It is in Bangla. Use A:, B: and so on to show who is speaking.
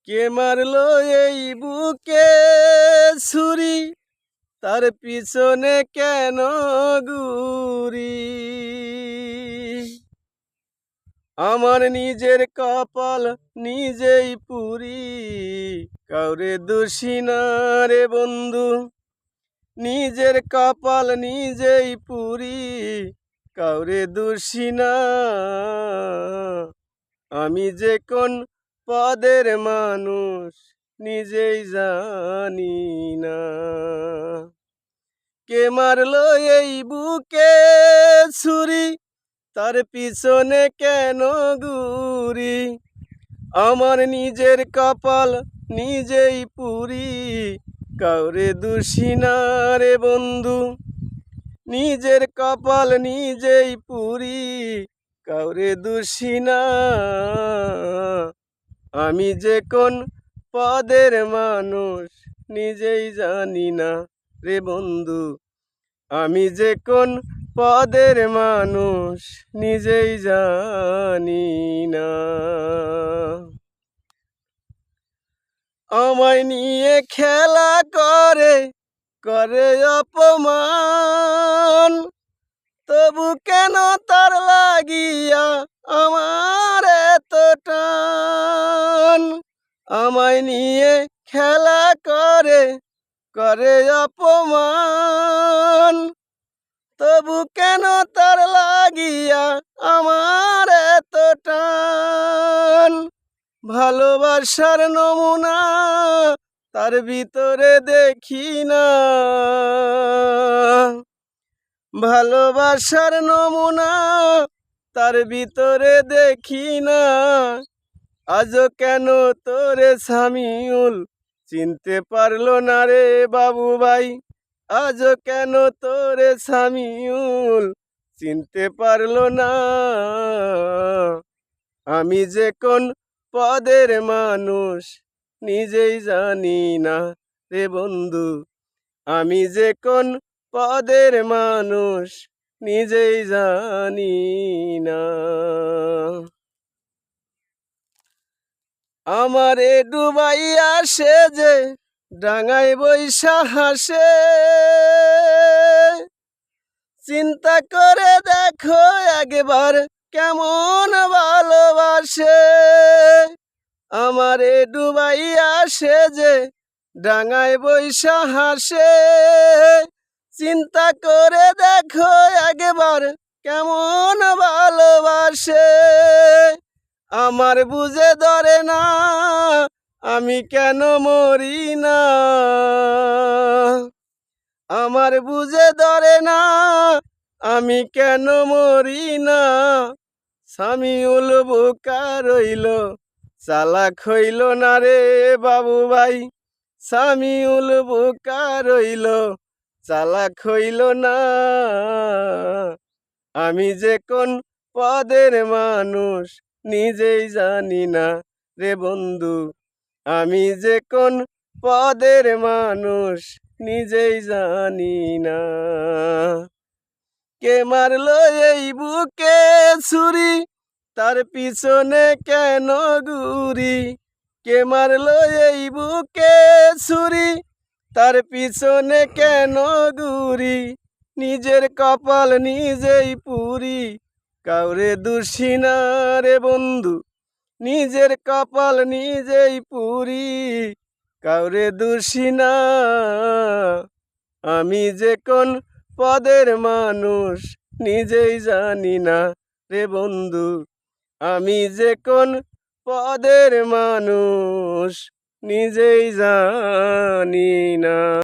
A: কে মারলো এই বুকে ছুরি, তার পিছনে কেন ঘুরি? আমার নিজের কপাল নিজেই পুরি, কাউরে দোষী না রে বন্ধু। নিজের কপাল নিজেই পুরি, কাউরে দোষী না। আমি যে কোন পদের মানুষ নিজেই জানি না। কে মারলো এই বুকে ছুরি, তার পিছনে কেন ঘুরি? আমার নিজের কপাল নিজেই পুরি, কাউরে দোষী না রে বন্ধু। নিজের কপাল নিজেই পুরি, কাউরে দোষী না। আমি যে কোন পদের মানুষ নিজেই জানি না রে বন্ধু। আমি যে কোন পদের মানুষ নিজেই জানি না। আমায় নিয়ে খেলা করে করে অপমান, তবু কেন তার লাগিয়া আমার এত টান? আমায় নিয়ে খেলা করে করে অপমান, তবু কেন তার লাগিয়া আমার এত টান? ভালোবাসার নমুনা তার ভিতরে দেখি না, ভালোবাসার নমুনা তার ভিতরে দেখি না। আজও কেন তোরে সামিউল চিনতে পারলো না রে বাবু ভাই? আজও কেন তোরে সামিউল চিনতে পারলো না? আমি যে কোন পদের মানুষ নিজেই জানি না রে বন্ধু। আমি যে কোন পদের মানুষ নিজেই জানি না। আমারে ডুবাইয়া সে যে ডাঙায় বৈশা হাসে, চিন্তা করে দেখো একবার কেমন ভালোবাসে। আমারে ডুবাইয়া সে যে ডাঙায় বৈশা হাসে, চিন্তা করে দেখো একবার কেমন ভালোবাসে। আমার বুঝে ধরে না আমি কেন মরি না, আমার বুঝে ধরে না আমি কেন মরি না। সামিউল বোকা রইল, চালাক হইল না রে বাবু ভাই। সামিউল বোকা রইল, চালাক হইল না। আমি যে কোন পদের মানুষ নিজেই জানি না রে বন্ধু। আমি যে কোন পদের মানুষ নিজেই জানি না। কে মারলো এই বুকে ছুরি, তার পিছনে কেন ঘুরি? কে মারলো এই বুকে ছুরি, তার পিছনে কেন ঘুরি? নিজের কপাল নিজেই পুরি, কাউরে দোষী না রে বন্ধু। নিজের কপাল নিজেই পুরি, কাউরে দোষী না। আমি যে কোন পদের মানুষ নিজেই জানি না রে বন্ধু। আমি যে কোন পদের মানুষ নিজেই জানি না।